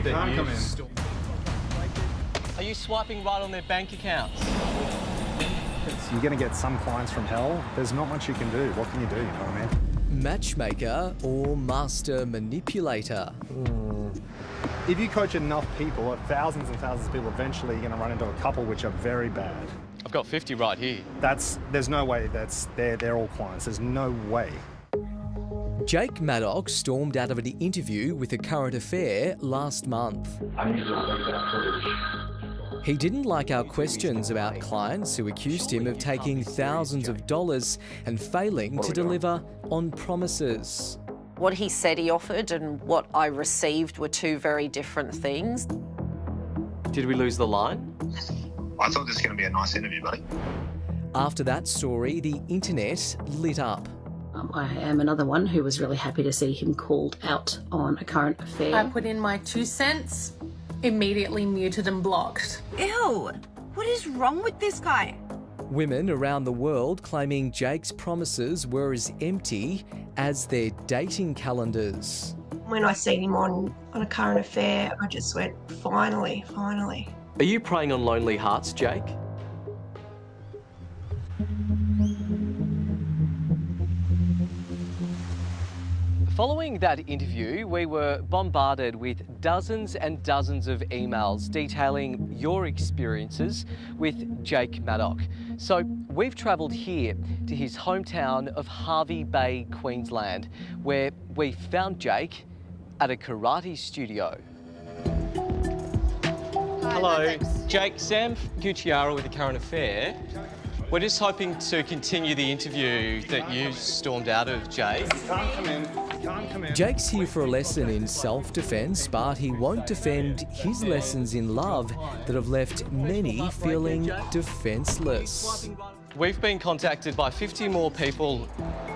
You can't come in. Are you swiping right on their bank accounts? You're going to get some clients from hell. There's not much you can do. What can you do, you know what I mean? Matchmaker or master manipulator? If you coach enough people, thousands and thousands of people, eventually you're going to run into a couple which are very bad. I've got 50 right here. There's no way they're all clients. There's no way. Jake Maddox stormed out of an interview with A Current Affair last month. I need to delete that footage. He didn't like our questions about clients who accused him of taking thousands of dollars and failing to deliver on promises. What he said he offered and what I received were two very different things. Did we lose the line? I thought this was going to be a nice interview, buddy. After that story, the internet lit up. I am another one who was really happy to see him called out on A Current Affair. I put in my 2 cents, immediately muted and blocked. Ew, what is wrong with this guy? Women around the world claiming Jake's promises were as empty as their dating calendars. When I seen him on A Current Affair, I just went, finally. Are you preying on lonely hearts, Jake? Following that interview, we were bombarded with dozens and dozens of emails detailing your experiences with Jake Maddox. So we've travelled here to his hometown of Hervey Bay, Queensland, where we found Jake at a karate studio. Hello, Jake. Sam Gucciaro with A Current Affair. We're just hoping to continue the interview that you stormed out of, Jake. You can't come in. You can't come in. Jake's here for a lesson in self-defence, but he won't defend his lessons in love that have left many feeling defenceless. We've been contacted by 50 more people.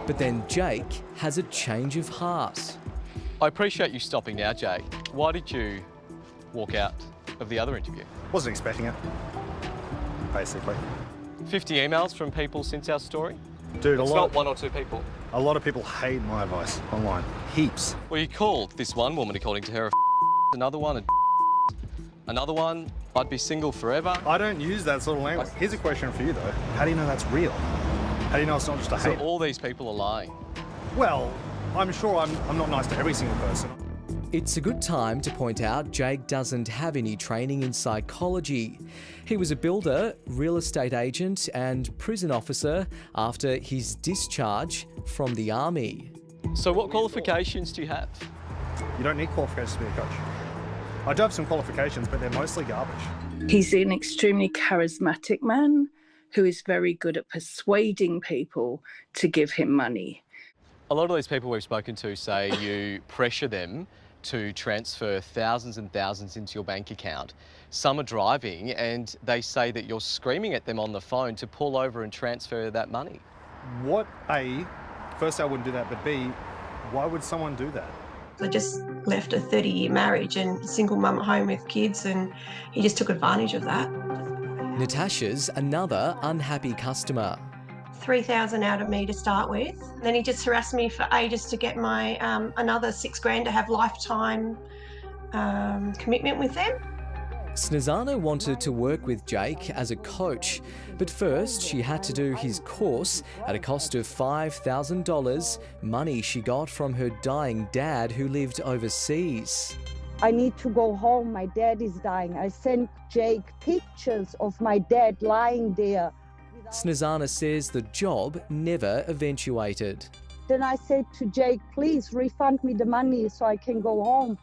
But then Jake has a change of heart. I appreciate you stopping now, Jake. Why did you walk out of the other interview? Wasn't expecting it, basically. 50 emails from people since our story? Dude, It's not one or two people. A lot of people hate my advice online. Heaps. Well, you called this one woman, according to her, another one, another one, I'd be single forever. I don't use that sort of language. Here's a question for you, though. How do you know that's real? How do you know it's not just a hate? So all these people are lying. Well, I'm sure I'm not nice to every single person. It's a good time to point out Jake doesn't have any training in psychology. He was a builder, real estate agent and prison officer after his discharge from the army. So what qualifications do you have? You don't need qualifications to be a coach. I do have some qualifications, but they're mostly garbage. He's an extremely charismatic man who is very good at persuading people to give him money. A lot of these people we've spoken to say you pressure them to transfer thousands and thousands into your bank account. Some are driving and they say that you're screaming at them on the phone to pull over and transfer that money. First I wouldn't do that, but B, why would someone do that? I just left a 30-year marriage and a single mum at home with kids, and he just took advantage of that. Natasha's another unhappy customer. $3,000 out of me to start with. Then he just harassed me for ages to get my another $6,000 to have lifetime commitment with them. Snezana wanted to work with Jake as a coach, but first she had to do his course at a cost of $5,000, money she got from her dying dad who lived overseas. I need to go home, my dad is dying. I sent Jake pictures of my dad lying there. Snezana says the job never eventuated. Then I said to Jake, please refund me the money so I can go home.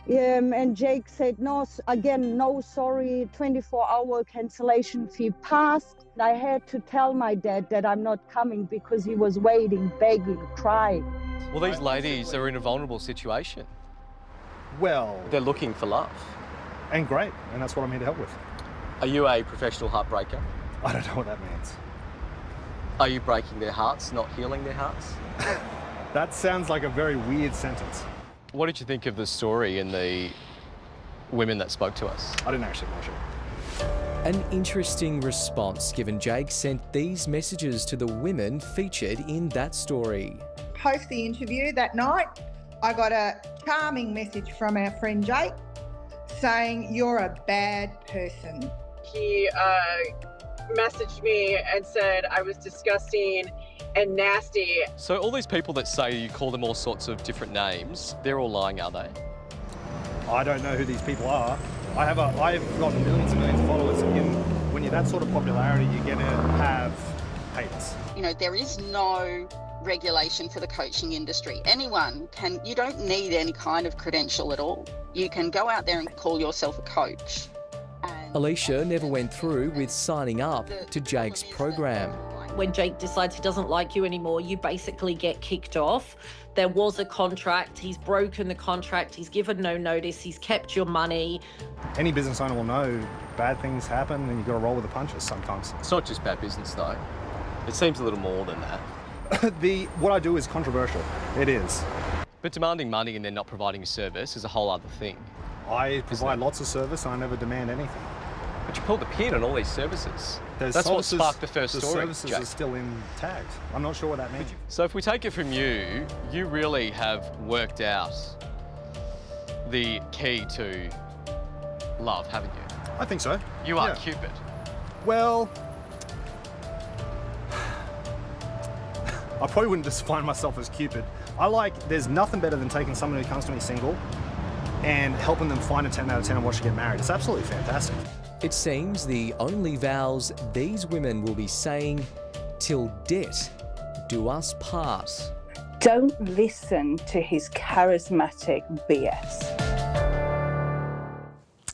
And Jake said, no, again, no, sorry, 24-hour cancellation fee passed. I had to tell my dad that I'm not coming because he was waiting, begging, crying. Well, these ladies are in a vulnerable situation. Well, they're looking for love. And great, and that's what I'm here to help with. Are you a professional heartbreaker? I don't know what that means. Are you breaking their hearts, not healing their hearts? That sounds like a very weird sentence. What did you think of the story and the women that spoke to us? I didn't actually watch it. An interesting response given Jake sent these messages to the women featured in that story. Post the interview that night, I got a charming message from our friend Jake saying you're a bad person. He messaged me and said I was disgusting and nasty. So all these people that say you call them all sorts of different names, they're all lying, are they? I don't know who these people are. I've got millions and millions of followers. When you're that sort of popularity, you're going to have haters. You know, there is no regulation for the coaching industry. Anyone can, you don't need any kind of credential at all. You can go out there and call yourself a coach. Alicia never went through with signing up to Jake's program. When Jake decides he doesn't like you anymore, you basically get kicked off. There was a contract, he's broken the contract, he's given no notice, he's kept your money. Any business owner will know bad things happen and you've got to roll with the punches sometimes. It's not just bad business though. It seems a little more than that. What I do is controversial. It is. But demanding money and then not providing a service is a whole other thing. I provide lots of service and I never demand anything. But you pulled the pin on all these services. That's what sparked the first story. The services Jake. are still tagged. I'm not sure what that means. So if we take it from you, you really have worked out the key to love, haven't you? I think so. You are Cupid. Well, I probably wouldn't define myself as Cupid. There's nothing better than taking someone who comes to me single and helping them find a 10 out of 10 and watch them get married. It's absolutely fantastic. It seems the only vows these women will be saying, till death do us part. Don't listen to his charismatic BS.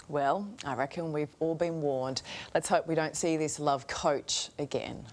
Well, I reckon we've all been warned. Let's hope we don't see this love coach again.